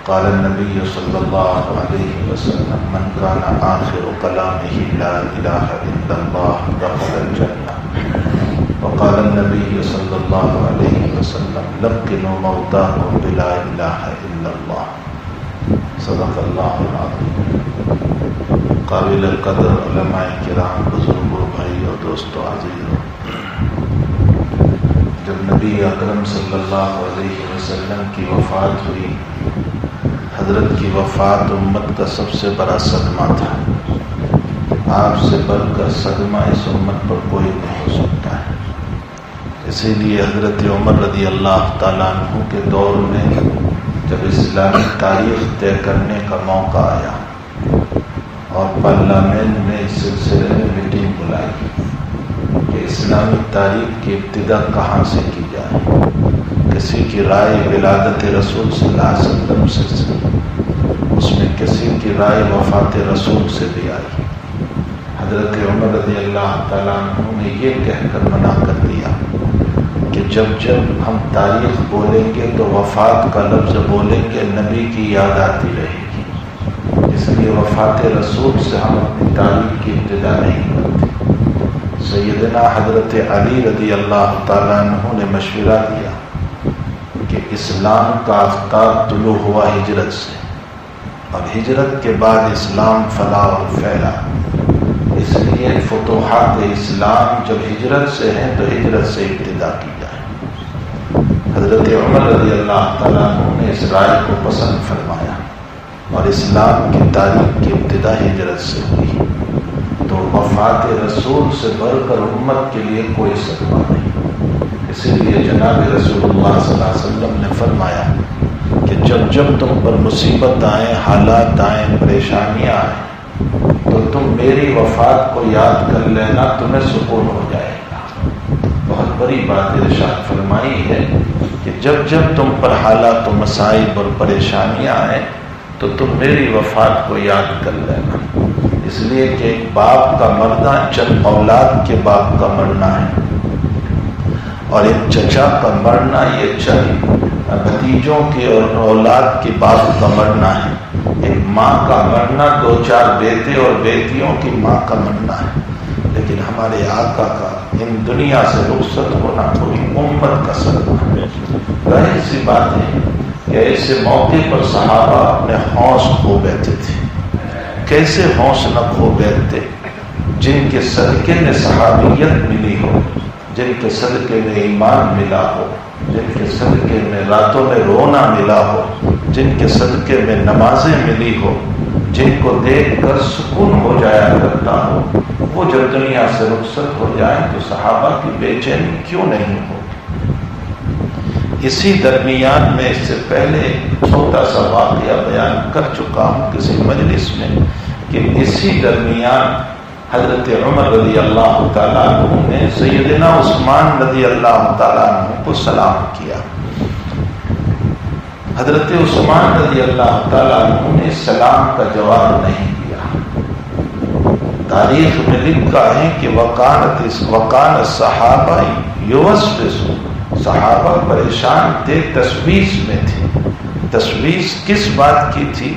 قال النبي صلى الله عليه وسلم من كان آخر كلامه لا إله إلا الله دخل الجنة. وقال النبي صلى الله عليه وسلم لقنوا موتاكم بلا إله إلا الله. صدق الله العظيم. قابل القدر علماء کرام، بزرگوں، بھائیوں، دوستوں، عزیزوں، جب نبی اکرم صلی اللہ علیہ وسلم کی وفات ہوئی، حضرت کی وفات امت کا سب سے بڑا صدمہ تھا. آپ سے بڑھ کر صدمہ اس امت پر کوئی نہیں ہو سکتا ہے. اسی لیے حضرت عمر رضی اللہ تعالیٰ عنہ کے دور میں جب اسلامی تاریخ طے کرنے کا موقع آیا اور پارلیمنٹ نے اس سلسلے میں میٹنگ بلائی کہ اسلامی تاریخ کی ابتدا کہاں سے کی جائے. کسی کی رائے ولادت رسول صلی اللہ علیہ وسلم سے، اس میں کسی کی رائے وفات رسول سے بھی آئی. حضرت عمر رضی اللہ تعالیٰ عنہ نے یہ کہہ کر منع کر دیا کہ جب ہم تاریخ بولیں گے تو وفات کا لفظ بولیں گے، نبی کی یاد آتی رہے گی. اس لیے وفات رسول سے ہم اپنی تاریخ کی ابتدا نہیں کرتے. سیدنا حضرت علی رضی اللہ تعالیٰ عنہ نے مشورہ دیا کہ اسلام کا آفتاب طلوع ہوا ہجرت سے، اور ہجرت کے بعد اسلام فلاح اور پھیلا. اس لیے فتوحات اسلام جب ہجرت سے ہیں تو ہجرت سے ابتدا کی جائے. حضرت عمر رضی اللہ تعالیٰ عنہ نے اس رائے کو پسند فرمایا اور اسلام کی تاریخ کی ابتدا ہجرت سے ہوئی. تو وفات رسول سے بڑھ کر امت کے لیے کوئی صدمہ نہیں. اسی لیے جناب رسول اللہ صلی اللہ علیہ وسلم نے فرمایا کہ جب تم پر مصیبت آئیں، حالات آئیں، پریشانیاں آئیں تو تم میری وفات کو یاد کر لینا، تمہیں سکون ہو جائے گا. بہت بڑی بات ارشاد فرمائی ہے کہ جب تم پر حالات و مصائب اور پریشانیاں آئیں تو تم میری وفات کو یاد کر لینا. اس لیے کہ ایک باپ کا مرنا چند اولاد کے باپ کا مرنا ہے، اور ایک چچا کا مرنا یہ چند بھتیجوں کی اور اولاد کے باپ کا مرنا ہے. ایک ماں کا مرنا 2-4 بیٹے اور بیٹیوں کی ماں کا مرنا ہے. لیکن ہمارے آقا کا ان دنیا سے رخصت ہونا پوری امت کا صدمہ ہے. ظاہر سی بات ہے کہ ایسے موقع پر صحابہ اپنے ہوش کھو بیٹھے تھے. کیسے ہوش نہ کھو بیٹھتے؟ جن کے صدقے میں صحابیت ملی ہو، جن کے صدقے میں ایمان ملا ہو، جن کے صدقے میں راتوں میں رونا ملا ہو، جن کے صدقے میں نمازیں ملی ہو، جن کو دیکھ کر سکون ہو جایا کرتا ہو، وہ جب دنیا سے رخصت ہو جائیں تو صحابہ کی بے چینی کیوں نہیں ہو. اسی درمیان میں اس سے پہلے چھوٹا سا واقعہ بیان کر چکا ہوں کسی مجلس میں کہ اسی درمیان حضرت عمر رضی اللہ تعالیٰ عنہ نے سیدنا عثمان رضی اللہ تعالیٰ عنہ کو سلام کیا. حضرت عثمان رضی اللہ تعالیٰ عنہ نے سلام کا جواب نہیں دیا. تاریخ میں لکھا ہے کہ وقان صحابہ یوسوسون، صحابہ پریشان تھے، تشویش میں تھے. تشویش کس بات کی تھی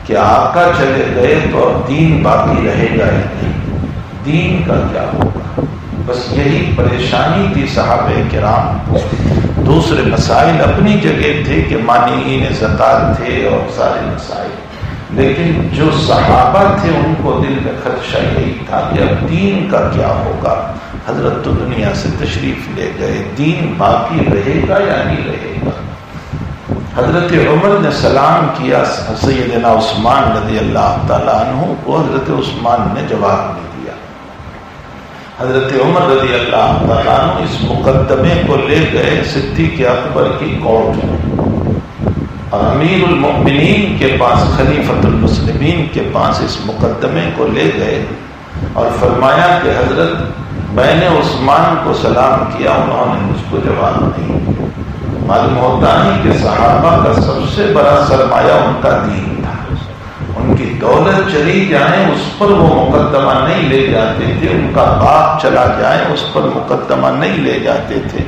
کہ آقا چلے گئے تو اب دین باقی رہے گا ہی نہیں، دین کا کیا ہوگا. بس یہی پریشانی تھی صحابہ کرام کو. دوسرے مسائل اپنی جگہ تھے کہ مانعین زکات تھے اور سارے مسائل، لیکن جو صحابہ تھے ان کو دل میں خدشہ یہی تھا کہ اب دین کا کیا ہوگا. حضرت تو دنیا سے تشریف لے گئے، دین باقی رہے گا یا نہیں رہے گا. حضرت عمر نے سلام کیا سیدنا عثمان رضی اللہ تعالیٰ عنہ کو. حضرت عثمان نے جواب نہیں دیا. حضرت عمر رضی اللہ تعالیٰ عنہ اس مقدمے کو لے گئے صدیق اکبر کی کورٹ میں، اور امیر المؤمنین کے پاس، خلیفۃ المسلمین کے پاس اس مقدمے کو لے گئے اور فرمایا کہ حضرت میں نے عثمان کو سلام کیا، انہوں نے مجھ کو جواب نہیں دیا. معلوم ہوتا ہے کہ صحابہ کا سب سے بڑا سرمایہ ان کا دین تھا. ان کی دولت چلی جائے اس پر وہ مقدمہ نہیں لے جاتے تھے، ان کا باپ چلا جائے اس پر مقدمہ نہیں لے جاتے تھے،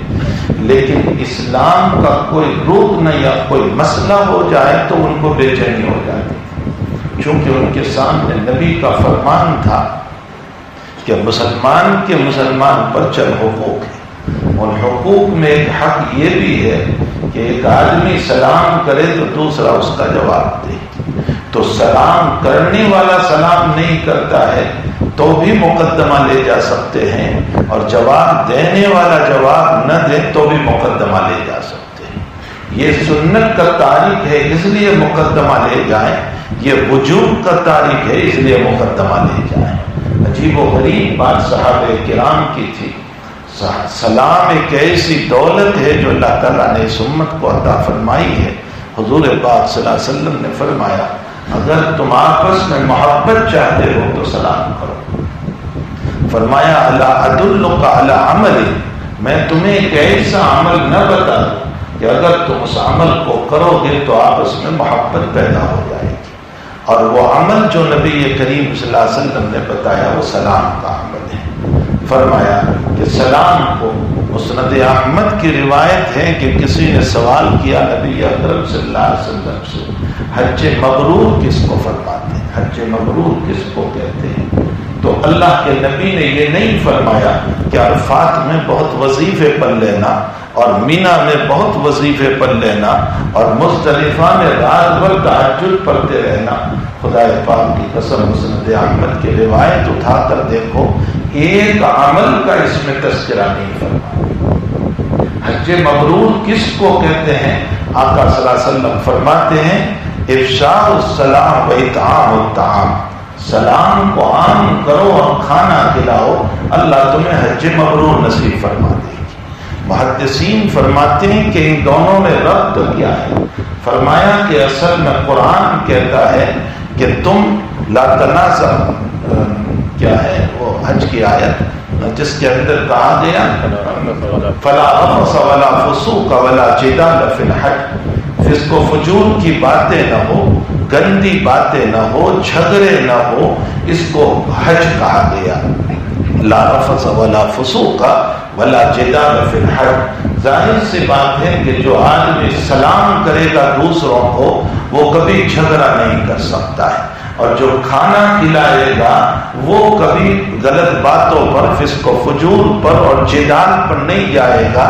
لیکن اسلام کا کوئی رکن یا کوئی مسئلہ ہو جائے تو ان کو بے چینی ہو جاتی تھی، چونکہ ان کے سامنے نبی کا فرمان تھا کہ مسلمان کے مسلمان پر چند حقوق ہیں، اور حقوق میں ایک حق یہ بھی ہے کہ ایک آدمی سلام کرے تو دوسرا اس کا جواب دے، تو سلام کرنے والا سلام نہیں کرتا ہے تو بھی مقدمہ لے جا سکتے ہیں، اور جواب دینے والا جواب نہ دے تو بھی مقدمہ لے جا سکتے ہیں۔ یہ سنت کا تاریخ ہے اس لیے مقدمہ لے جائیں، یہ وجوب کا تاریخ ہے اس لیے مقدمہ لے جائیں۔ عجیب و غریب بات صحابہ کرام کی تھی۔ سلام ایک ایسی دولت ہے جو اللہ تعالیٰ نے اس امت کو عطا فرمائی ہے۔ حضور پاک صلی اللہ علیہ وسلم نے فرمایا اگر تم آپس میں محبت چاہتے ہو تو سلام کرو۔ فرمایا الا ادلک علی عمل، میں تمہیں ایک ایسا عمل نہ بتا دوں کہ اگر تم اس عمل کو کرو گے تو آپس میں محبت پیدا ہو جائے گی، اور وہ عمل جو نبی کریم صلی اللہ علیہ وسلم نے بتایا وہ سلام کا عمل ہے۔ فرمایا کہ سلام کو، مسند احمد کی روایت ہے کہ کسی نے سوال کیا نبی اکرم صلی اللہ علیہ وسلم سے حج مبرور کس کو فرماتے ہیں، حج مبرور کس کو کہتے ہیں؟ تو اللہ کے نبی نے یہ نہیں فرمایا کہ عرفات میں بہت وظیفے پڑھ لینا اور مینا میں بہت وظیفے پڑھ لینا اور مزدلفہ میں رات بھر تہجد پڑھتے رہنا۔ خدا پاک کی قسم مسند احمد کی روایت اٹھا کر دیکھو، ایک عمل کا اس میں تذکرہ نہیں فرمایا۔ حج مبرور کس کو کہتے ہیں؟ آقا صلی اللہ علیہ وسلم فرماتے ہیں افشاء السلام و اطعام الطعام، سلام کو عام کرو اور کھانا کھلاؤ، اللہ تمہیں حج مبرور نصیب فرما دے گی۔ محدثین فرماتے ہیں کہ ان دونوں میں ربط کیا ہے؟ فرمایا کہ اصل میں قرآن کہتا ہے کہ تم لا تنازع، کیا ہے وہ حج کی آیت جس کے اندر کہا گیا فلا رفث ولا فسوق ولا جدال فی الحج، فسق و فجور کی باتیں نہ ہو، گندی باتیں نہ ہو، جھگڑے نہ ہو، اس کو حج کہا گیا۔ لا رفث ولا فسوق ولا جدال فی الحج، ظاہر سی بات ہے کہ جو آدمی سلام کرے گا دوسروں کو وہ کبھی جھگڑا نہیں کر سکتا ہے، اور جو کھانا کھلائے گا وہ کبھی غلط باتوں پر، فسق و فجور پر اور جدال پر نہیں جائے گا۔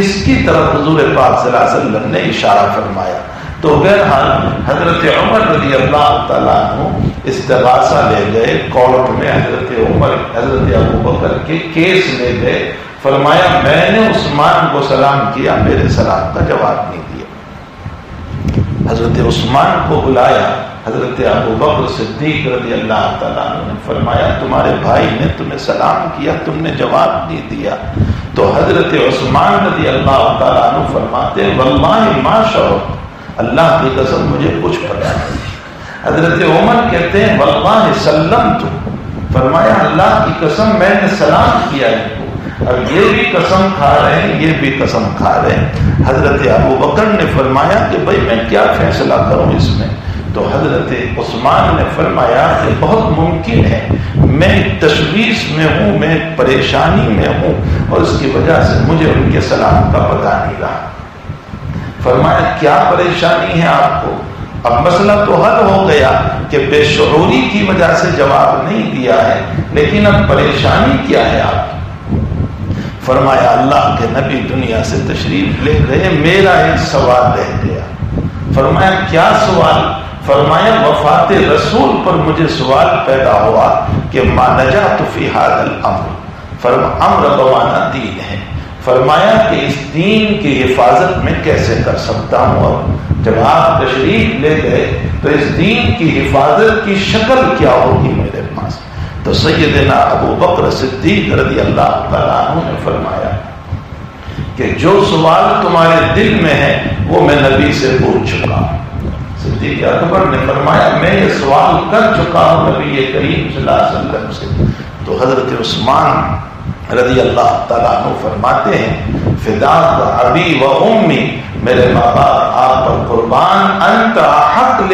اس کی طرف حضور پاک صلی اللہ علیہ وسلم نے اشارہ فرمایا۔ تو بہرحال حضرت عمر رضی اللہ تعالیٰ عنہ استغاثہ لے گئے کورٹ میں، حضرت عمر حضرت ابوبکر کے کیس لے گئے۔ فرمایا میں نے عثمان کو سلام کیا، میرے سلام کا جواب نہیں دیا۔ حضرت عثمان کو بلایا، حضرت ابوبکر صدیق رضی اللہ تعالیٰ عنہ نے فرمایا تمہارے بھائی نے تمہیں سلام کیا، تم نے جواب نہیں دیا۔ تو حضرت عثمان رضی اللہ تعالیٰ عنہ فرماتے واللہ ما شعرت، اللہ کی قسم مجھے کچھ پتا نہیں۔ حضرت عمر کہتے ہیں واللہ سلمت، فرمایا اللہ کی قسم میں نے سلام کیا ان کو۔ اب یہ بھی قسم کھا رہے ہیں، یہ بھی قسم کھا رہے ہیں۔ حضرت ابوبکر نے فرمایا کہ بھائی میں کیا فیصلہ کروں اس میں؟ تو حضرت عثمان نے فرمایا کہ بہت ممکن ہے میں تشویش میں ہوں، میں پریشانی میں ہوں، اور اس کی وجہ سے مجھے ان کے سلام کا پتہ نہیں رہا۔ فرمایا کیا پریشانی ہے آپ کو؟ اب مسئلہ تو حل ہو گیا کہ بے شعوری کی وجہ سے جواب نہیں دیا ہے، لیکن اب پریشانی کیا ہے آپ کی؟ فرمایا اللہ کے نبی دنیا سے تشریف لے گئے، میرا ایک سوال رہ گیا۔ فرمایا کیا سوال؟ فرمایا وفات رسول پر مجھے سوال پیدا ہوا کہ ما نجات فی ھذا الامر، فرمایا امر بمانا دین ہے، فرمایا کہ اس دین کی حفاظت میں کیسے کر سکتا ہوں؟ اور جب آپ تشریف لے گئے تو اس دین کی حفاظت کی شکل کیا ہوگی میرے پاس؟ تو سیدنا ابوبکر صدیق رضی اللہ تعالیٰ عنہ نے فرمایا کہ جو سوال تمہارے دل میں ہے وہ میں نبی سے پوچھ چکا ہوں۔ صدیق اکبر نے فرمایا میں یہ سوال کر چکا ہوں نبی کریم صلی اللہ علیہ وسلم سے۔ تو حضرت عثمان رضی اللہ تعالیٰ عنہ فرماتے ہیں فداک ابی و امی، میرے ماں باپ آپ پر قربان، انت احق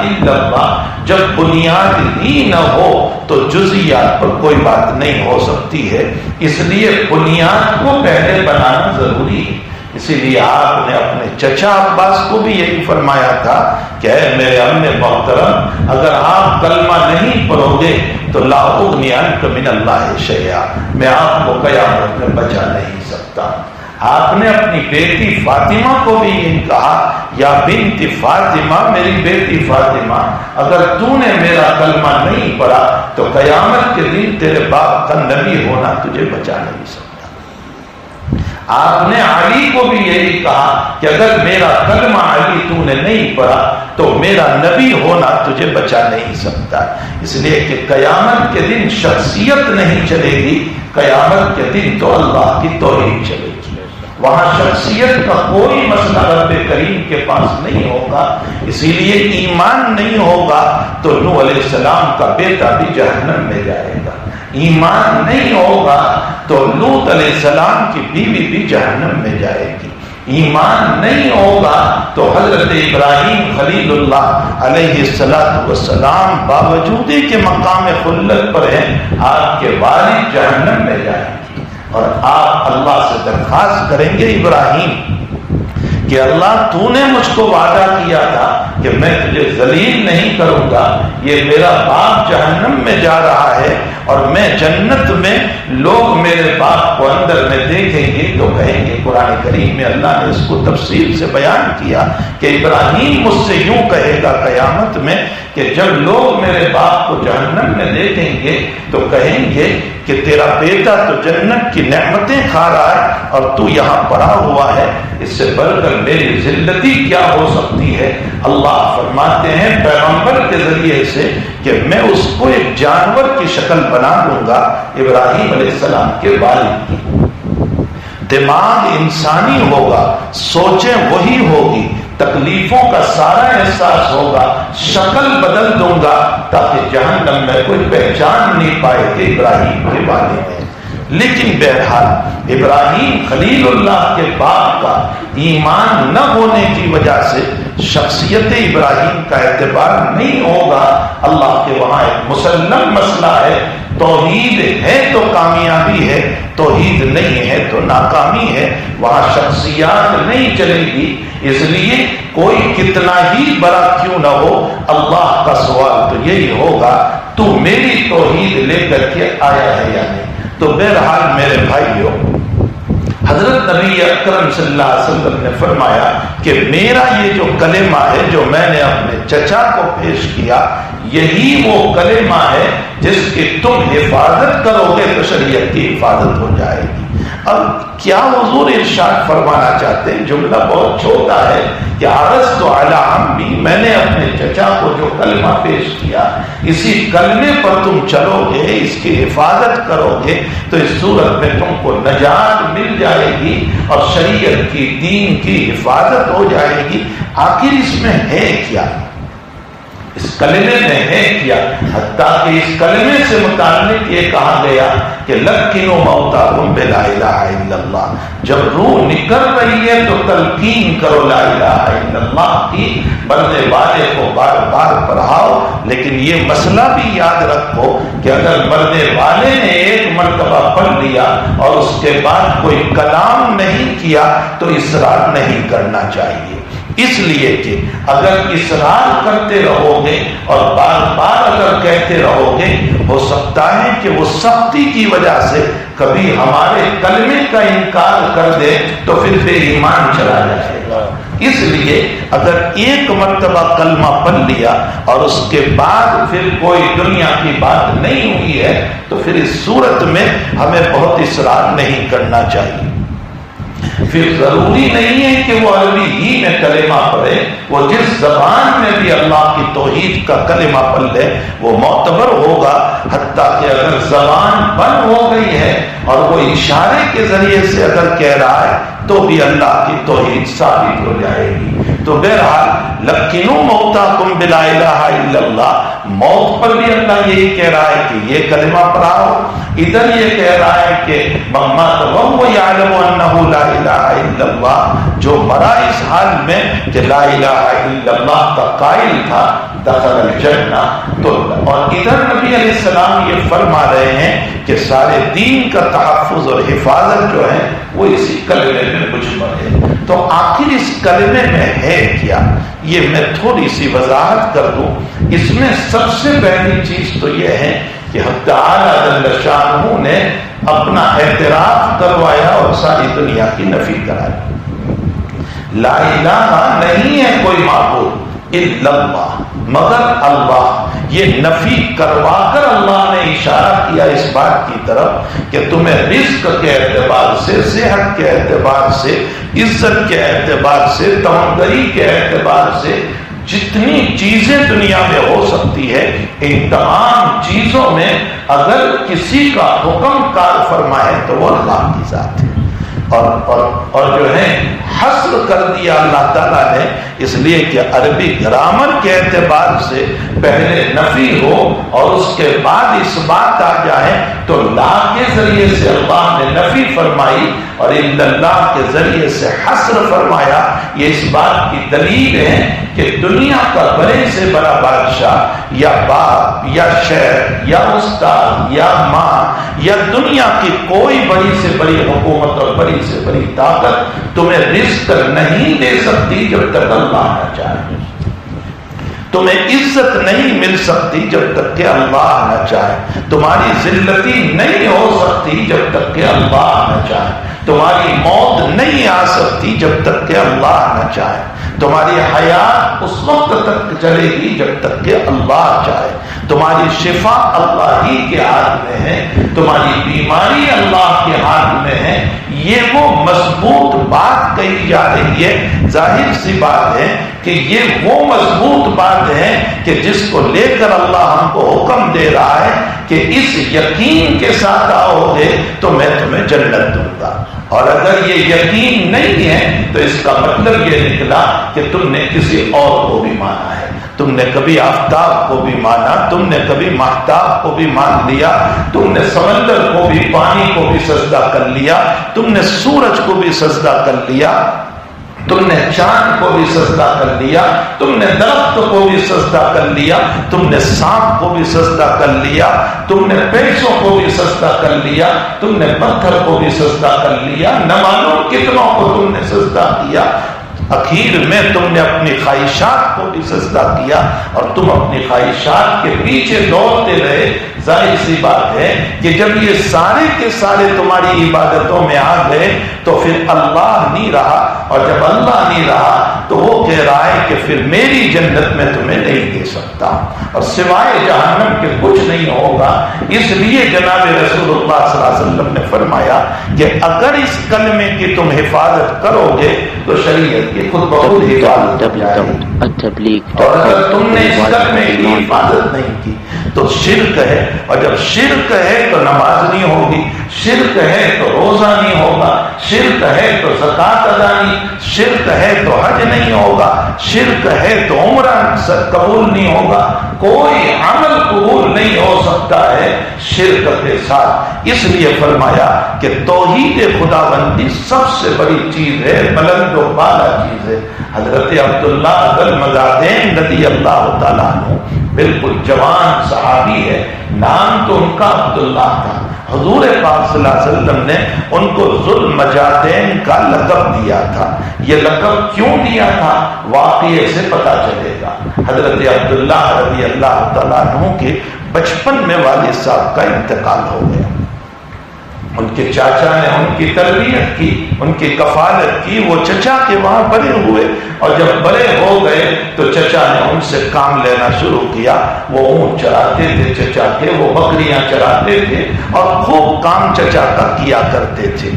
الا اللہ. جب بنیاد ہی نہ ہو تو جزیات پر کوئی بات نہیں ہو سکتی ہے. اس لیے بنیاد کو پہلے بنانا ضروری ہے. اسی لیے آپ نے اپنے چچا عباس کو بھی یہی فرمایا تھا کہ اے میرے عم محترم، اگر آپ کلمہ نہیں پڑھو گے تو لا اغنی عنک من اللہ شیئا، میں آپ کو قیامت میں بچا نہیں سکتا. آپ نے اپنی بیٹی فاطمہ کو بھی یہی کہا، یا بنت فاطمہ، میری بیٹی فاطمہ، اگر تو نے میرا کلمہ نہیں پڑھا تو قیامت کے دن تیرے باپ کا نبی ہونا تجھے بچا نہیں سکتا. آپ نے علی کو بھی یہی کہا کہ اگر میرا کلمہ علی تو نے نہیں پڑھا تو میرا نبی ہونا تجھے بچا نہیں سکتا. اس لیے کہ قیامت کے دن شخصیت نہیں چلے گی، قیامت کے دن تو اللہ کی توحید چلے گی. وہاں شخصیت کا کوئی مسئلہ رب کریم کے پاس نہیں ہوگا. اسی لیے ایمان نہیں ہوگا تو نوح علیہ السلام کا بیٹا بھی جہنم میں جائے گا. ایمان نہیں ہوگا تو لوط علیہ السلام کی بیوی بھی جہنم میں جائے گی. ایمان نہیں ہوگا تو حضرت ابراہیم خلیل اللہ علیہ السلام باوجود کہ مقام خلت پر ہیں، آپ کے والد جہنم میں جائیں گے. اور آپ اللہ سے درخواست کریں گے ابراہیم کہ اللہ تو نے مجھ کو وعدہ کیا تھا کہ میں تجھے ذلیل نہیں کروں گا، یہ میرا باپ جہنم میں جا رہا ہے اور میں جنت میں، لوگ میرے باپ کو اندر میں دیکھیں گے تو کہیں گے. قرآن کریم میں اللہ نے اس کو تفصیل سے بیان کیا کہ ابراہیم مجھ سے یوں کہے گا قیامت میں کہ جب لوگ میرے باپ کو جہنم میں دیکھیں گے تو کہیں گے کہ تیرا بیٹا تو جنت کی نعمتیں کھا رہا ہے اور تو یہاں پڑا ہوا ہے، اس سے بڑھ کر میری ذلتی کیا ہو سکتی ہے. اللہ فرماتے ہیں پیغمبر کے ذریعے سے کہ میں اس کو ایک جانور کی شکل بنا دوں گا. ابراہیم علیہ السلام کے والد کی دماغ انسانی ہوگا، سوچیں وہی ہوگی، تکلیفوں کا سارا احساس ہوگا، شکل بدل دوں گا تاکہ جہنم میں کوئی پہچان نہیں پائے کہ ابراہیم کے والد ہیں. لیکن بہرحال ابراہیم خلیل اللہ کے باپ کا ایمان نہ ہونے کی وجہ سے شخصیت ابراہیم کا اعتبار نہیں ہوگا. اللہ کے وہاں ایک مسلم مسئلہ ہے، توحید ہے تو کامیابی ہے، توحید نہیں ہے تو ناکامی ہے. وہاں شخصیات نہیں چلے گی. اس لیے کوئی کتنا ہی بڑا کیوں نہ ہو، اللہ کا سوال تو یہی ہوگا تو میری توحید لے کر کے آیا ہے یا نہیں. تو بہرحال میرے بھائیوں، حضرت نبی اکرم صلی اللہ علیہ وسلم نے فرمایا کہ میرا یہ جو کلمہ ہے جو میں نے اپنے چچا کو پیش کیا، یہی وہ کلمہ ہے جس کی تم حفاظت کرو گے تو شریعت کی حفاظت ہو جائے گی. اب کیا حضور ارشاد فرمانا چاہتے ہیں؟ جملہ بہت چھوٹا ہے کہ عرضت علی عمی، میں نے اپنے چچا کو جو کلمہ پیش کیا اسی کلمے پر تم چلو گے، اس کی حفاظت کرو گے تو اس صورت میں تم کو نجات مل جائے گی اور شریعت کی، دین کی حفاظت ہو جائے گی. آخر اس میں ہے کیا؟ اس کلمے میں ہے کیا؟ حتیٰ کہ اس کلمے سے متعلق یہ کہا گیا کہ لَقِّنُوا مَوْتَاكُمْ بِلَا إِلَٰهَ إِلَّا اللَّهِ، جب روح نکل رہی ہے تو تلقین کرو لا الہ الا اللہ کی، مرنے والے کو بار بار پڑھاؤ. لیکن یہ مسئلہ بھی یاد رکھو کہ اگر مرنے والے نے ایک مرتبہ پڑھ لیا اور اس کے بعد کوئی کلام نہیں کیا تو اصرار نہیں کرنا چاہیے. اس لیے کہ اگر اصرار کرتے رہو گے اور بار بار اگر کہتے رہو گے، ہو سکتا ہے کہ وہ سختی کی وجہ سے کبھی ہمارے کلمے کا انکار کر دے تو پھر بے ایمان چلا جائے گا. اس لیے اگر ایک مرتبہ کلمہ پڑھ لیا اور اس کے بعد پھر کوئی دنیا کی بات نہیں ہوئی ہے تو پھر اس صورت میں ہمیں بہت اصرار نہیں کرنا چاہیے. پھر ضروری نہیں ہے کہ وہ عربی ہی میں کلمہ پڑھے، وہ جس زبان میں بھی اللہ کی توحید کا کلمہ پڑھ لے وہ معتبر ہوگا. حتیٰ کہ اگر زبان بند ہو گئی ہے اور وہ اشارے کے ذریعے سے اگر کہہ رہا ہے تو بھی اللہ کی توحید ثابت ہو جائے گی. تو بہرحال لَقِّنُوا مَوْتَاكُمْ بِلَا إِلَٰهَ إِلَّا اللَّهِ، موت پر بھی اللہ یہی کہہ رہا ہے کہ یہ کلمہ پڑھاؤ. ادھر یہ کہہ رہا ہے کہ مَمَّا وَهُوَ يَعْلَمُ أَنَّهُ لَا إِلَٰهَ الا اللہ، جو مرا اس حال میں کہ لا الہ الا اللہ کا قائل تھا، دخل الجنہ۔ تو اور ادھر نبی علیہ السلام یہ فرما رہے ہیں کہ سارے دین کا تحفظ اور حفاظت جو ہے وہ اسی کلمے میں مجمع ہے۔ تو آخر اس کلمے میں ہے کیا، یہ میں تھوڑی سی وضاحت کر دوں۔ اس میں سب سے پہلی چیز تو یہ ہے کہ حق تعالی جل شانہ نے اپنا اعتراف کروایا اور ساری دنیا کی نفی کرائی۔ لا الہ نہیں ہے کوئی معبود الا اللہ مگر اللہ، یہ نفی کروا کر اللہ نے اشارہ کیا اس بات کی طرف کہ تمہیں رزق کے اعتبار سے، صحت کے اعتبار سے، عزت کے اعتبار سے، تمغری کے اعتبار سے جتنی چیزیں دنیا میں ہو سکتی ہے، ان تمام چیزوں میں اگر کسی کا حکم کار فرمائے تو وہ اللہ کی ذات ہے۔ اور جو ہے حصر کر دیا اللہ تعالیٰ نے، اس لیے کہ عربی گرامر کے اعتبار سے پہلے نفی ہو اور اس کے بعد اس بات آ جائے تو لا کے ذریعے سے اللہ نے نفی فرمائی اور الا اللہ کے ذریعے سے حصر فرمایا۔ یہ اس بات کی دلیل ہے کہ دنیا کا بڑے سے بڑا بادشاہ یا باپ یا شہر یا استاد یا ماں یا دنیا کی کوئی بڑی سے بڑی حکومت اور بڑی سے بڑی طاقت تمہیں رزق نہیں دے سکتی جب تک اللہ نہ چاہے، تمہیں عزت نہیں مل سکتی جب تک کہ اللہ نہ چاہے، تمہاری ذلتی نہیں ہو سکتی جب تک کہ اللہ نہ چاہے، تمہاری موت نہیں آ سکتی جب تک کہ اللہ نہ چاہے، تمہاری حیات اس وقت تک چلے گی جب تک کہ اللہ چاہے، تمہاری شفا اللہ ہی کے ہاتھ میں ہے، تمہاری بیماری اللہ کے ہاتھ میں ہے۔ یہ وہ مضبوط بات کہی جا رہی ہے۔ ظاہر سی بات ہے کہ یہ وہ مضبوط بات ہے کہ جس کو لے کر اللہ ہم کو حکم دے رہا ہے کہ اس یقین کے ساتھ آؤ گے تو میں تمہیں جنت دوں گا، اور اگر یہ یقین نہیں ہے تو اس کا مطلب یہ نکلا کہ تم نے کسی اور کو بھی مانا ہے، تم نے کبھی آفتاب کو بھی مانا، تم نے کبھی مہتاب کو بھی مان لیا، تم نے سمندر کو بھی، پانی کو بھی سجدہ کر لیا، تم نے سورج کو بھی سجدہ کر لیا، تم نے چاند کو بھی سجدہ کر لیا، تم نے درخت کو بھی سجدہ کر لیا، تم نے سانپ کو بھی سجدہ کر لیا، تم نے پیسوں کو بھی سجدہ کر لیا، تم نے پتھر کو بھی سجدہ کر لیا، نہ معلوم کتنوں کو تم نے سجدہ کیا، اخیر میں تم نے اپنی خواہشات کو بھی سجدہ کیا اور تم اپنی خواہشات کے پیچھے دوڑتے رہے۔ ظاہر سی بات ہے کہ جب یہ سارے کے سارے تمہاری عبادتوں میں آ گئے تو پھر اللہ نہیں رہا، اور جب اللہ نہیں رہا تو وہ کہہ رہا ہے کہ پھر میری جنت میں تمہیں نہیں دے سکتا اور سوائے جہنم کے کچھ نہیں ہوگا۔ اس لیے جناب رسول اللہ صلی اللہ علیہ وسلم نے فرمایا کہ اگر اس کلمے کی تم حفاظت کرو گے تو شریعت کی خود بخود حفاظت ہو جائے گی، اور اگر تم نے اس کلمے کی حفاظت نہیں کی تو شرک ہے، اور جب شرک ہے تو نماز نہیں ہوگی، شرک ہے تو روزہ نہیں ہوگا، شرک ہے تو زکوٰۃ ادا نہیں، شرک ہے تو حج نہیں ہوگا، شرک ہے تو عمرہ قبول نہیں ہوگا، کوئی عمل قبول نہیں ہو سکتا ہے شرک کے ساتھ۔ اس لیے فرمایا کہ توحید خداوندی سب سے بڑی چیز ہے، بلند و بالا چیز ہے۔ حضرت عبداللہ المدادین رضی اللہ تعالیٰ عنہ بالکل جوان صحابی ہے، نام تو ان کا عبداللہ تھا، حضور پاک صلی اللہ علیہ وسلم نے ان کو ذوالمجادین کا لقب دیا تھا۔ یہ لقب کیوں دیا تھا واقعے سے پتہ چلے گا۔ حضرت عبداللہ رضی اللہ تعالیٰ عنہ کے بچپن میں والد صاحب کا انتقال ہو گیا، ان کے چاچا نے ان کی تربیت کی، ان کی کفالت کی، وہ چچا کے وہاں بڑے ہوئے، اور جب بڑے ہو گئے تو چچا نے ان سے کام لینا شروع کیا۔ وہ اونٹ چراتے تھے چچا کے، وہ بکریاں چراتے تھے اور خوب کام چچا کا کیا کرتے تھے،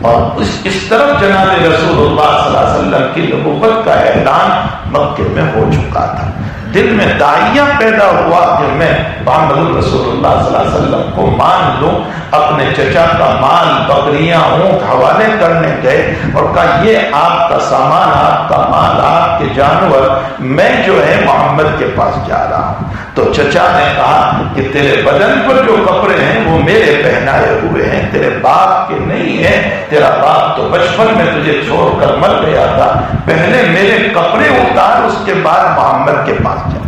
اور اس طرف جناب رسول اللہ صلی اللہ علیہ وسلم کی نبوت کا اعلان مکے میں ہو چکا تھا۔ دل میں داعیہ پیدا ہوا کہ میں محمد رسول اللہ صلی اللہ علیہ وسلم کو مان لوں۔ اپنے چچا کا مال، بکریاں، اونٹ حوالے کرنے گئے اور کہا یہ آپ کا سامان، آپ کا مال، آپ کے جانور، میں جو ہے محمد کے پاس جا رہا ہوں۔ تو چچا نے کہا کہ تیرے بدن پر جو کپڑے ہیں وہ میرے پہنائے ہوئے ہیں، تیرے باپ کے نہیں ہیں، تیرا باپ تو بچپن میں تجھے چھوڑ کر مر گیا تھا، پہلے میرے کپڑے اتار، اس کے بعد محمد کے پاس جا۔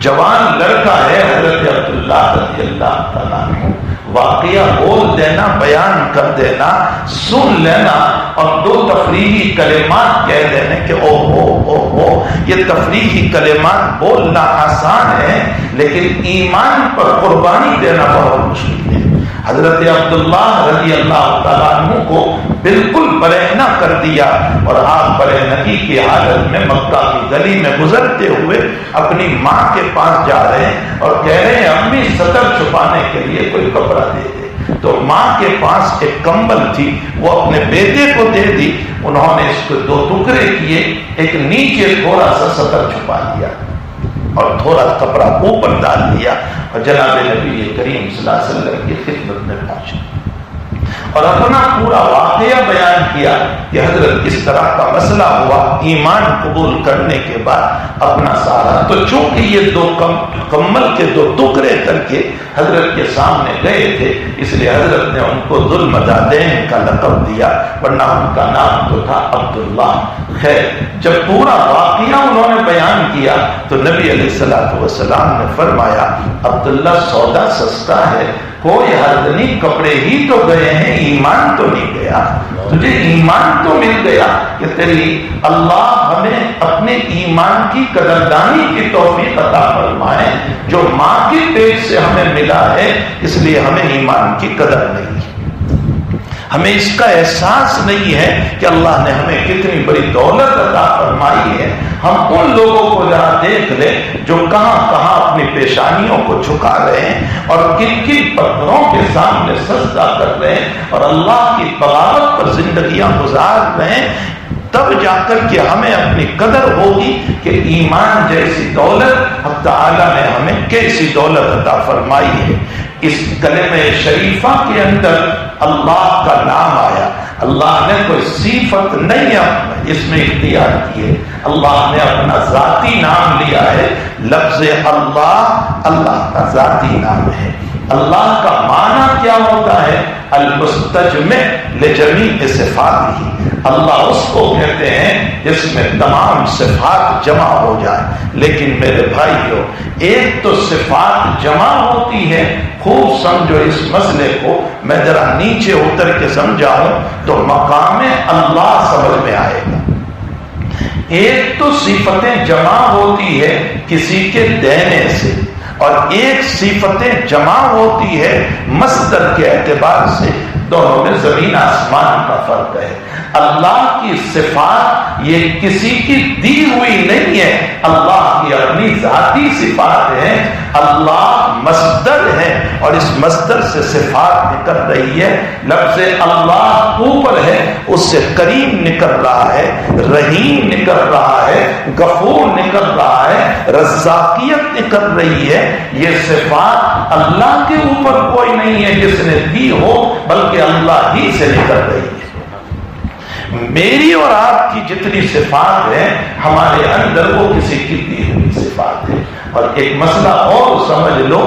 جوان لڑکا ہے حضرت عبداللہ رضی اللہ تعالیٰ عنہ، واقعہ بول دینا، بیان کر دینا، سن لینا اور دو تفریحی کلمات کہہ دینے کہ او ہو۔ یہ تفریحی کلمات بولنا آسان ہے، لیکن ایمان پر قربانی دینا بہت مشکل ہے۔ حضرت عبداللہ رضی اللہ تعالیٰ عنہ کو بالکل برہنہ کر دیا، اور آپ برہنگی کی حالت میں مکہ کی گلی میں گزرتے ہوئے اپنی ماں کے پاس جا رہے ہیں اور کہہ رہے ہیں امی سطر چھپانے کے لیے کوئی کپڑا دے دے۔ تو ماں کے پاس ایک کمبل تھی، وہ اپنے بیٹے کو دے دی، انہوں نے اس کو دو ٹکڑے کیے، ایک نیچے تھوڑا سا سطر چھپا دیا اور تھوڑا کپڑا اوپر ڈال دیا، اور جناب نبی کریم صلی اللہ علیہ وسلم کی خدمت میں پہنچے اور اپنا پورا واقعہ بیان کیا کہ حضرت اس طرح کا مسئلہ ہوا ایمان قبول کرنے کے بعد اپنا سارا۔ تو چونکہ یہ دو کمل کے دو ٹکڑے کر کے حضرت کے سامنے گئے تھے، اس لیے حضرت نے ان کو ذوالمدادین کا لقب دیا، ورنہ ان کا نام تو تھا عبداللہ۔ خیر، جب پورا واقعہ انہوں نے بیان کیا تو نبی علیہ الصلوۃ والسلام نے فرمایا عبداللہ سودا سستا ہے، کوئی حرج نہیں، کپڑے ہی تو گئے ہیں، ایمان تو نہیں گیا، تجھے ایمان تو مل گیا کہ تیری اللہ ہمیں اپنے ایمان کی قدردانی کی توفیق عطا فرمائے، جو ماں کے پیٹ سے ہمیں ملا ہے، اس لیے ہمیں ایمان کی قدر نہیں ہے، ہمیں اس کا احساس نہیں ہے کہ اللہ نے ہمیں کتنی بڑی دولت عطا فرمائی ہے۔ ہم ان لوگوں کو ذرا دیکھ لیں جو کہاں کہاں اپنی پیشانیوں کو جھکا رہے ہیں اور کن کن پتھروں کے سامنے سجدہ کر رہے ہیں اور اللہ کی بغاوت پر زندگیاں گزار رہے ہیں، تب جا کر کے ہمیں اپنی قدر ہوگی کہ ایمان جیسی دولت حق تعالیٰ نے ہمیں کیسی دولت عطا فرمائی ہے۔ اس کلمہ شریفہ کے اندر اللہ کا نام آیا، اللہ نے کوئی صفت نہیں اس میں اختیار کی ہے، اللہ نے اپنا ذاتی نام لیا ہے۔ لفظ اللہ اللہ کا ذاتی نام ہے۔ اللہ کا معنی کیا ہوتا ہے؟ المستجمع لجمیع صفاتہ، اللہ اس کو کہتے ہیں جس میں تمام صفات جمع ہو جائے۔ لیکن میرے بھائیو، ایک تو صفات جمع ہوتی ہے، خوب سمجھو اس مسئلے کو، میں ذرا نیچے اتر کے سمجھاؤں تو مقام اللہ سمجھ میں آئے گا۔ ایک تو صفتیں جمع ہوتی ہے کسی کے دینے سے، اور ایک صفتیں جمع ہوتی ہے مصدر کے اعتبار سے، دونوں میں زمین آسمان کا فرق ہے۔ اللہ کی صفات یہ کسی کی دی ہوئی نہیں ہے، اللہ کی اپنی ذاتی صفات ہیں۔ اللہ مصدر ہے اور اس مصدر سے صفات نکل رہی ہے۔ لفظ اللہ اوپر ہے، اس سے کریم نکل رہا ہے، رحیم نکل رہا ہے، غفور نکل رہا ہے، رزاقیت نکل رہی ہے۔ یہ صفات اللہ کے اوپر کوئی نہیں ہے جس نے دی ہو، بلکہ اللہ ہی سے نکل رہی ہے۔ میری اور آپ کی جتنی صفات ہیں ہمارے اندر وہ کسی کی دی ہوئی صفات ہے۔ اور ایک مسئلہ اور سمجھ لو،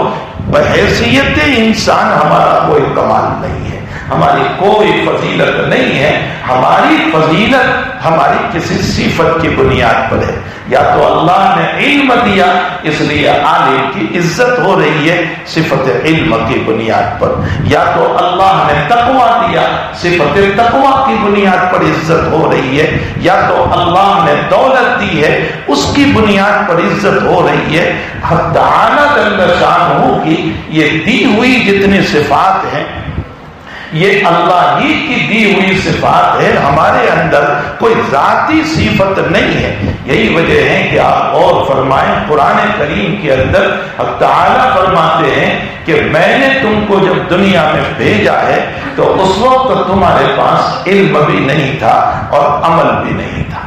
بحیثیت انسان ہمارا کوئی کمال نہیں ہے، ہماری کوئی فضیلت نہیں ہے۔ ہماری فضیلت ہماری کسی صفت کی بنیاد پر ہے۔ یا تو اللہ نے علم دیا اس لیے عالم کی عزت ہو رہی ہے صفت علم کی بنیاد پر، یا تو اللہ نے تقویٰ دیا صفت تقویٰ کی بنیاد پر عزت ہو رہی ہے، یا تو اللہ نے دولت دی ہے اس کی بنیاد پر عزت ہو رہی ہے۔ حق تعالیٰ جل شانہ کی یہ دی ہوئی جتنی صفات ہیں یہ اللہ ہی کی دی ہوئی صفات ہے، ہمارے اندر کوئی ذاتی صفت نہیں ہے۔ یہی وجہ ہے کہ آپ غور فرمائیں، قرآن کریم کے اندر حق تعالیٰ فرماتے ہیں کہ میں نے تم کو جب دنیا میں بھیجا ہے تو اس وقت تمہارے پاس علم بھی نہیں تھا اور عمل بھی نہیں تھا۔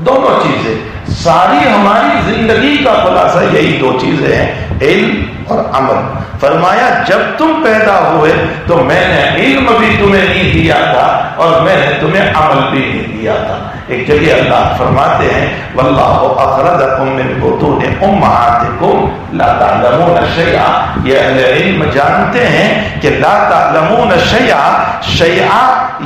دونوں چیزیں، ساری ہماری زندگی کا خلاصہ یہی دو چیزیں ہیں، علم اور عمل۔ فرمایا جب تم پیدا ہوئے تو میں نے علم بھی تمہیں نہیں دیا تھا اور میں نے تمہیں عمل بھی نہیں دیا تھا۔ ایک جگہ اللہ فرماتے ہیں واللہ اخرجکم من بطون امہاتکم لا تعلمون شیئا، یہ اہل علم جانتے ہیں کہ لا تعلمون شیئا، شیئا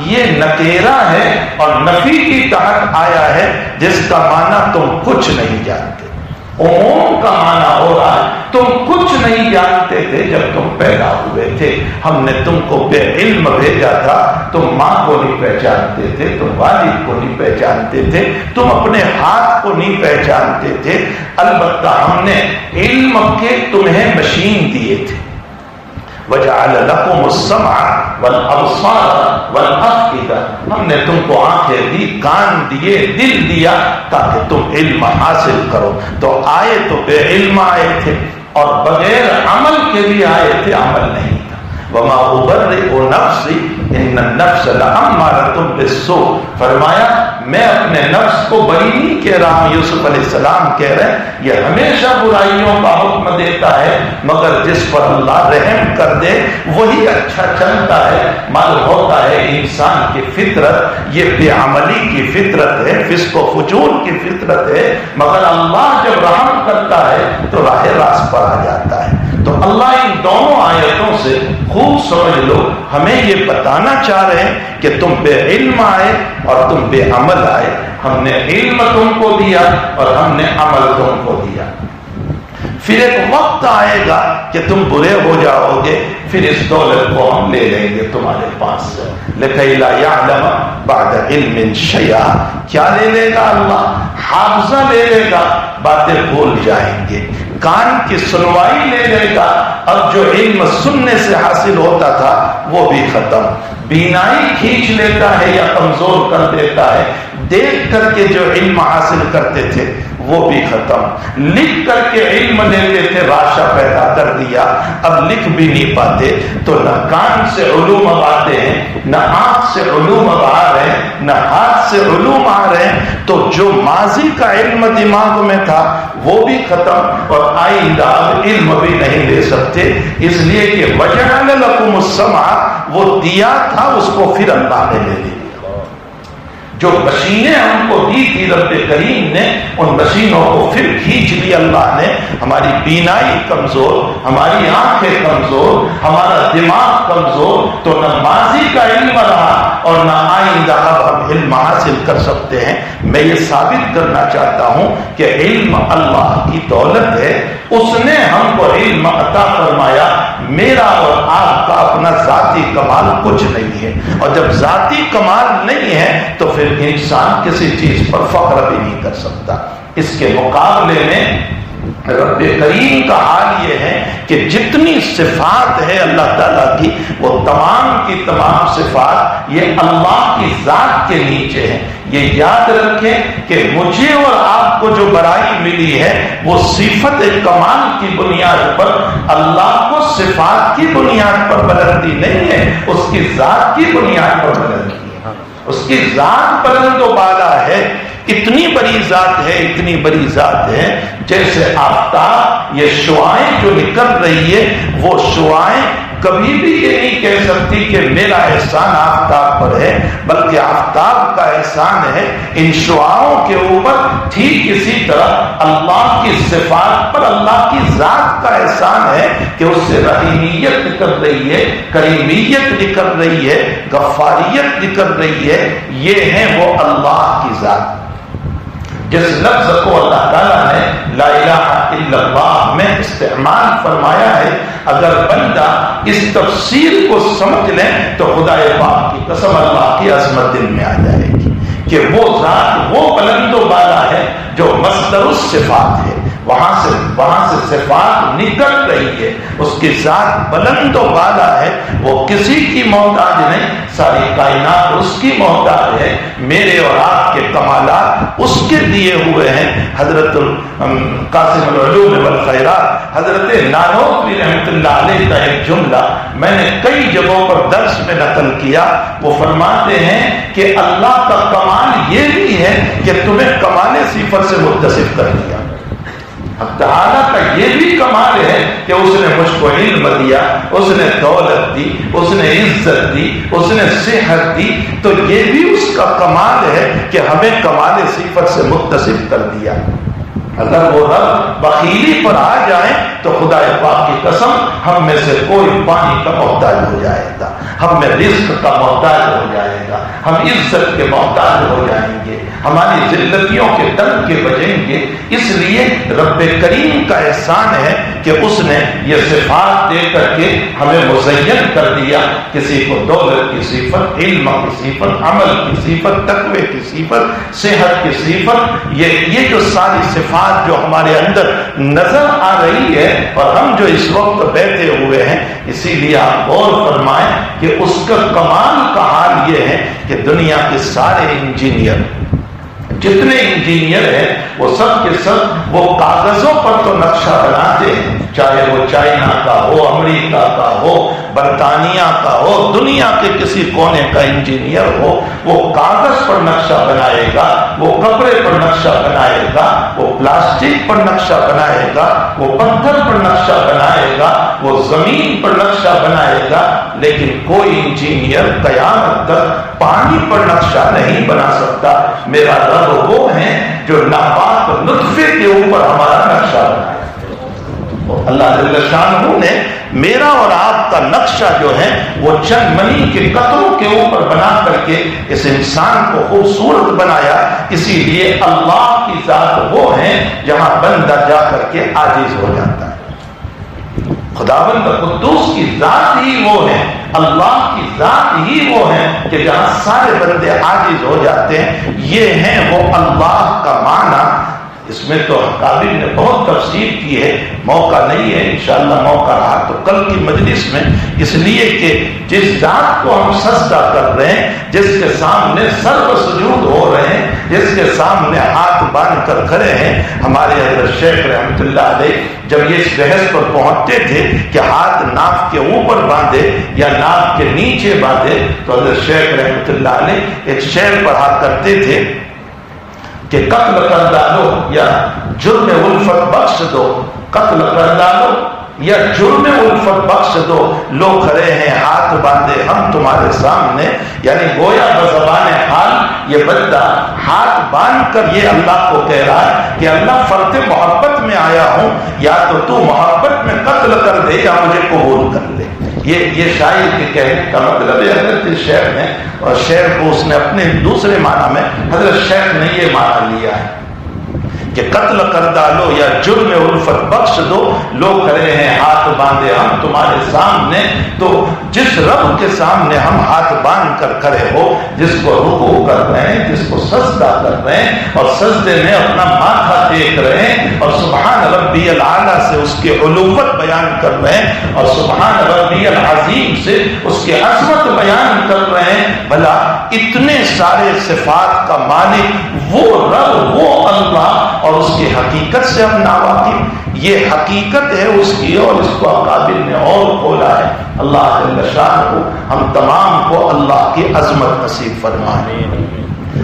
یہ نکیرہ ہے اور نفی کی تحت آیا ہے جس کا معنی تم کچھ نہیں جانتے۔ عموم کا معنی ہو رہا ہے تم کچھ نہیں جانتے تھے جب تم پیدا ہوئے تھے، ہم نے تم کو بے علم بھیجا تھا، تم ماں کو نہیں پہچانتے تھے، تم والد کو نہیں پہچانتے تھے، تم اپنے ہاتھ کو نہیں پہچانتے تھے، البتہ ہم نے علم کے تمہیں مشین دیے تھے۔ وَجَعَلَ لَكُمُ السَّمْعَ وَالْأَبْصَارَ وَالْأَفْئِدَةَ، ہم نے تم کو آنکھیں دی، کان دیے، دل دیا تاکہ تم علم حاصل کرو۔ تو آئے تو بے علم آئے تھے اور بغیر عمل کے بھی آئے تھے، عمل نہیں تھا۔ وَمَا أُبَرِّئُ نَفْسِي إِنَّ النَّفْسَ لَأَمَّارَةٌ بِالسُّوءِ، فرمایا میں اپنے نفس کو بری نہیں کہہ رہا ہوں، یوسف علیہ السلام کہہ رہے ہیں یہ ہمیشہ برائیوں کا حکم دیتا ہے، مگر جس پر اللہ رحم کر دے وہی اچھا چلتا ہے۔ معلوم ہوتا ہے انسان کی فطرت یہ بے عملی کی فطرت ہے، فسق و فجور کی فطرت ہے، مگر اللہ جب رحم کرتا ہے تو راہ راست پر آ جاتا ہے۔ تو اللہ ان دونوں آیتوں سے خوب سمجھ لو، ہمیں یہ بتانا چاہ رہے ہیں کہ تم بے علم آئے اور تم بے عمل آئے، ہم نے علم تم کو دیا اور ہم نے عمل تم کو دیا۔ پھر ایک وقت آئے گا کہ تم برے ہو جاؤ گے، پھر اس دولت کو ہم لے لیں گے تمہارے پاس سے۔ لِكَيْ لَا يَعْلَمَ بَعْدَ عِلْمٍ شَيْئًا، کیا لے لے گا اللہ؟ حافظہ لے لے گا، باتیں بھول جائیں گے، کان کی سنوائی لے لے گا، اور جو علم سننے سے حاصل ہوتا تھا وہ بھی ختم، بینائی کھینچ لیتا ہے یا کمزور کر دیتا ہے، دیکھ کر کے جو علم حاصل کرتے تھے وہ بھی ختم، لکھ کر کے علم لیتے تھے راشا پیدا کر دیا، اب لکھ بھی نہیں پاتے، تو نہ کان سے علوم اب آتے ہیں، نہ آنکھ سے علوم اب آ رہے ہیں، نہ ہاتھ سے علوم آ رہے ہیں، تو جو ماضی کا علم دماغ میں تھا وہ بھی ختم، اور آئندہ اب علم بھی نہیں لے سکتے، اس لیے کہ وَجَعَلَ لَكُمُ السَّمْعَ، وہ دیا تھا اس کو پھر اللہ نے لے لیا۔ جو مشینیں ہم کو دی تھی رب کریم نے، ان مشینوں کو پھر کھینچ لی اللہ نے، ہماری بینائی کمزور، ہماری آنکھیں کمزور، ہمارا دماغ کمزور، تو نہ ماضی کا علم رہا اور نہ آئندہ اب ہم علم حاصل کر سکتے ہیں۔ میں یہ ثابت کرنا چاہتا ہوں کہ علم اللہ کی دولت ہے، اس نے ہم کو علم عطا فرمایا، میرا اور آپ کا اپنا ذاتی کمال کچھ نہیں ہے، اور جب ذاتی کمال نہیں ہے تو پھر انسان کسی چیز پر فخر بھی نہیں کر سکتا۔ اس کے مقابلے میں رب کریم کا حال یہ ہے کہ جتنی صفات ہے اللہ تعالیٰ کی، وہ تمام کی تمام صفات یہ اللہ کی ذات کے نیچے ہیں۔ یہ یاد رکھیں کہ مجھے اور آپ کو جو بڑائی ملی ہے وہ صفت کمال کی بنیاد پر، اللہ کو صفات کی بنیاد پر بلندی نہیں ہے، اس کی ذات کی بنیاد پر بلندی ہے۔ اس کی ذات بلند و بالا ہے، اتنی بڑی ذات ہے، اتنی بڑی ذات ہے، جیسے آفتاب یہ شعاعیں جو نکل رہی ہے، وہ شعاعیں کبھی بھی یہ نہیں کہہ سکتی کہ میرا احسان آفتاب پر ہے، بلکہ آفتاب کا احسان ہے ان شعاعوں کے اوپر، ٹھیک اسی طرح اللہ کی صفات پر اللہ کی ذات کا احسان ہے کہ اس سے رحیمیت نکل رہی ہے، کریمیت نکل رہی ہے، غفاریت نکل رہی ہے، یہ ہے وہ اللہ کی ذات۔ جس لفظ کو اللہ تعالیٰ نے لا الہ الا اللہ میں استعمال فرمایا ہے، اگر بندہ اس تفسیر کو سمجھ لیں تو خدا پاک کی قسم اللہ کی عظمت دل میں آ جائے گی کہ وہ ذات وہ بلند و بالا ہے جو مصدر الصفات ہے، وہاں سے صفات نکل رہی ہے، اس کی ذات بلند و بالا ہے، وہ کسی کی محتاج نہیں، ساری کائنات اس کی محتاج ہے، میرے اور آپ کے کمالات اس کے دیے ہوئے ہیں۔ حضرت قاسم العلوم والخیرات حضرت نانوتوی رحمۃ اللہ علیہ کا ایک جملہ میں نے کئی جگہوں پر درس میں نقل کیا، وہ فرماتے ہیں کہ اللہ کا کمال یہ بھی ہے کہ تمہیں کمال صفت سے متصف کر دیا۔ اب تعالیٰ کا یہ بھی کمال ہے کہ اس نے مجھ کو علم دیا، اس نے دولت دی، اس نے عزت دی، اس نے صحت دی، تو یہ بھی اس کا کمال ہے کہ ہمیں کمال صفت سے متصف کر دیا۔ اگر وہ رب بخیلی پر آ جائیں تو خدا پاک کی قسم ہم میں سے کوئی پانی کا محتاج ہو جائے گا، ہم میں رزق کا محتاج ہو جائے گا، ہم عزت کے محتاج ہو جائیں گے، ہماری ذلتیوں کے ڈنک کے بجیں گے۔ اس لیے رب کریم کا احسان ہے کہ اس نے یہ صفات دے کر کے ہمیں مزین کر دیا، کسی کو دولت کی صفت، علم کی صفت، عمل کی صفت، تقوی کی صفت، صحت کی صفت، یہ جو ساری صفات جو ہمارے اندر نظر آ رہی ہے اور ہم جو اس وقت بیٹھے ہوئے ہیں، اسی لیے آپ غور فرمائیں کہ اس کا کمال کا حال یہ ہے کہ دنیا کے سارے انجینئر، جتنے انجینئر ہیں وہ سب کے سب وہ کاغذوں پر تو نقشہ بناتے ہیں، چاہے وہ چائنا کا ہو، امریکہ کا ہو، برطانیہ کا ہو، دنیا کے کسی کونے کا انجینئر ہو، وہ کاغذ پر نقشہ بنائے گا، وہ کپڑے پر نقشہ بنائے گا، وہ پلاسٹک پر نقشہ بنائے گا، وہ پتھر پر نقشہ بنائے گا، وہ زمین پر نقشہ بنائے گا، لیکن کوئی انجینئر قیامت تک پانی پر نقشہ نہیں بنا سکتا۔ میرا رب وہ ہے جو ناپاک نطفے کے اوپر ہمارا نقشہ بنائے۔ اللہ جل شانہ نے میرا اور آپ کا نقشہ جو ہے وہ چند منی کے قطروں کے اوپر بنا کر کے اس انسان کو خوبصورت بنایا۔ اسی لیے اللہ کی ذات وہ ہے جہاں بندہ جا کر کے عاجز ہو جاتا ہے۔ خداوند قدوس کی ذات ہی وہ ہے، اللہ کی ذات ہی وہ ہے کہ جہاں سارے بندے عاجز ہو جاتے ہیں۔ یہ ہے وہ اللہ کا معنی۔ اس میں تو قابل نے بہت تفسیر کی ہے، موقع نہیں ہے، انشاءاللہ موقع رہا تو کل کی مجلس میں، اس لیے کہ جس ذات کو ہم سجدہ کر رہے ہیں، جس کے سامنے سر و سجود ہو رہے ہیں، جس کے سامنے ہاتھ باندھ کر کھڑے ہیں، ہمارے حضرت شیخ رحمۃ اللہ علیہ جب یہ اس بحث پر پہنچتے تھے کہ ہاتھ ناف کے اوپر باندھے یا ناف کے نیچے باندھے، تو حضرت شیخ رحمۃ اللہ علیہ ایک شعر پڑھا کرتے تھے کہ قتل کر ڈالو یا جرم الفت بخش دو، قتل کر ڈالو یا جرم الفت بخش دو، لو کھڑے ہیں ہاتھ باندھے ہم تمہارے سامنے۔ یعنی گویا بزبان حال یہ بندہ ہاتھ باندھ کر یہ اللہ کو کہہ رہا ہے کہ اللہ فرط محبت میں آیا ہوں، یا تو محبت میں قتل کر دے یا مجھے قبول کر لے۔ یہ شاعر کے کہنے کا مطلب ہے حضرت شیخ نے، اور شعر کو اس نے اپنے دوسرے معنی میں حضرت شیخ نے یہ معنی لیا ہے کہ قتل کر ڈالو یا جرم الفت بخش دو، لوگ کھڑے ہیں ہاتھ باندھے ہم تمہارے سامنے۔ تو جس رب کے سامنے ہم ہاتھ باندھ کر کھڑے ہو، جس کو رکوع کر رہے ہیں، جس کو سجدہ کر رہے ہیں اور سجدے میں اپنا ماتھا ٹیک رہے ہیں اور سبحان ربی الاعلیٰ سے اس کی علوت بیان کر رہے ہیں اور سبحان ربی العظیم سے اس کی عظمت بیان کر رہے ہیں، بھلا اتنے سارے صفات کا مالک وہ رب، وہ اللہ، اور اس کی حقیقت سے ہم ناواقف۔ یہ حقیقت ہے اس کی، اور اس کو قابل نے اور کھولا ہے۔ اللہ جل شانہ کو ہم تمام کو اللہ کی عظمت نصیب فرمائے۔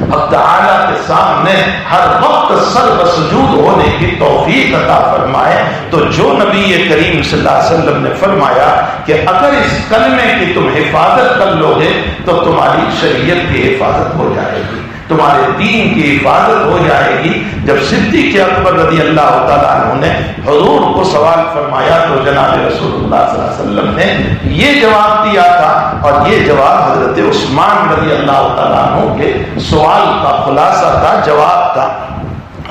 اب تعالیٰ کے سامنے ہر وقت سر بسجود ہونے کی توفیق عطا فرمائے۔ تو جو نبی کریم صلی اللہ علیہ وسلم نے فرمایا کہ اگر اس کلمے کی تم حفاظت کر لو گے تو تمہاری شریعت کی حفاظت ہو جائے گی، تمہارے دین کی حفاظت ہو جائے گی۔ جب صدیق اکبر رضی اللہ تعالیٰ عنہ نے حضور کو سوال فرمایا تو جناب رسول اللہ صلی اللہ علیہ وسلم نے یہ جواب دیا تھا، اور یہ جواب حضرت عثمان رضی اللہ تعالیٰ عنہ کے سوال کا خلاصہ تھا، جواب تھا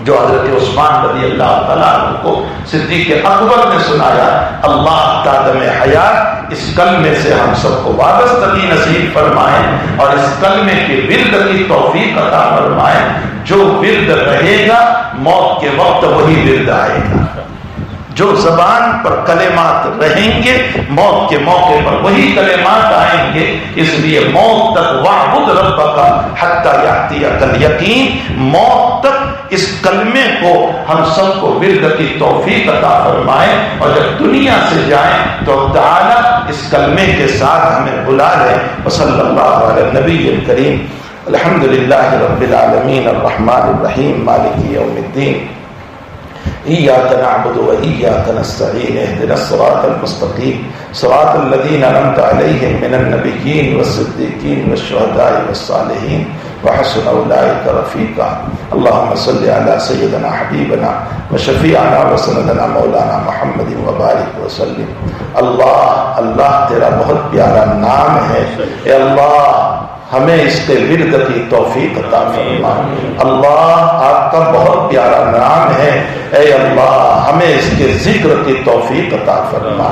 جو حضرت عثمان رضی اللہ تعالیٰ عنہ کو صدیق اکبر نے سنایا۔ اللہ تعالیٰ حیات اس کلمے سے ہم سب کو وابستگی نصیب فرمائے اور اس کلمے کے ورد کی توفیق عطا فرمائے۔ جو ورد رہے گا موت کے وقت وہی ورد آئے گا، جو زبان پر کلمات رہیں گے موت کے موقع پر وہی کلمات آئیں گے۔ اس لیے موت تک وَاعْبُدْ رَبَّكَ حَتَّى يَأْتِيَكَ الْيَقِينُ، موت تک اس کلمے کو ہم سب کو ورد کی توفیق عطا فرمائے، اور جب دنیا سے جائیں تو تعالیٰ اس کلمے کے ساتھ ہمیں بلا لے۔ وصلی اللہ علی النبی الکریم، الحمد للہ رب العالمین، الرحمن الرحیم، مالک یوم الدین، إياك نعبد وإياك نستعين اهدنا الصراط المستقيم صراط الذين أنعمت عليهم من النبيين والصديقين والشهداء والصالحين وحسن أولئك رفيقا اللهم صل على سيدنا حبيبنا وشفيعنا وسندنا مولانا محمد وبارك وسلم. اللہ اللہ تیرا بہت پیارا نام ہے، اے اللہ ہمیں اس کے ورد کی توفیق عطا فرما. اللہ آپ کا بہت پیارا نام ہے، اے اللہ ہمیں اس کے ذکر کی توفیق عطا فرما.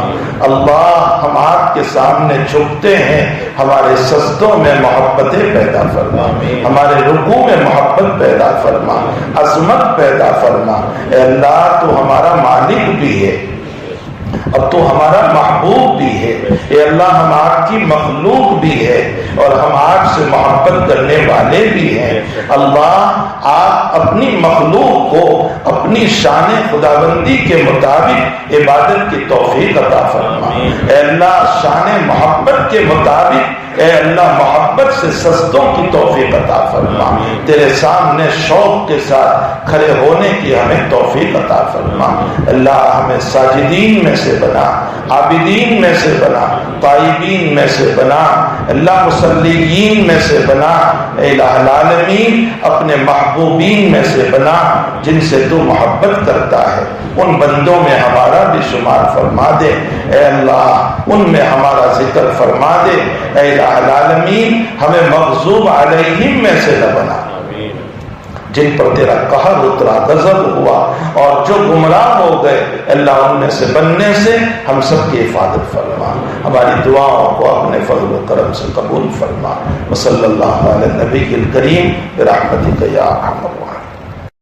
اللہ ہم آپ کے سامنے جھکتے ہیں، ہمارے سجدوں میں محبتیں پیدا فرما، ہمارے رکوع میں محبت پیدا فرما، عظمت پیدا فرما. اے اللہ تو ہمارا مالک بھی ہے اب تو ہمارا محبوب بھی ہے. اے اللہ ہم آپ کی مخلوق بھی ہے اور ہم آپ سے محبت کرنے والے بھی ہیں. اللہ آپ اپنی مخلوق کو اپنی شان خداوندی کے مطابق عبادت کی توفیق عطا فرما. اے اللہ شان محبت کے مطابق اے اللہ محبت سے سجدوں کی توفیق عطا فرما. تیرے سامنے شوق کے ساتھ کھڑے ہونے کی ہمیں توفیق عطا فرما. اللہ ہمیں ساجدین میں سے بنا، عابدین میں سے بنا، طائبین میں سے بنا، اللہ مصلیین میں سے بنا. اے الہ العالمین اپنے محبوبین میں سے بنا جن سے تو محبت کرتا ہے. ان بندوں میں ہمارا بھی شمار فرما دے. اے اللہ ان میں ہمارا ذکر فرما دے. اے الہ العالمین ہمیں مغضوب علیہم میں سے نہ بنا جن پر تیرا قہر اترا، غضب ہوا اور جو گمراہ ہو گئے. اللہ ان میں سے بننے سے ہم سب کی حفاظت فرما. ہماری دعاؤں کو اپنے فضل و کرم سے قبول فرما. وصلی اللہ علی النبی الکریم برحمتک یا ارحم الراحمین.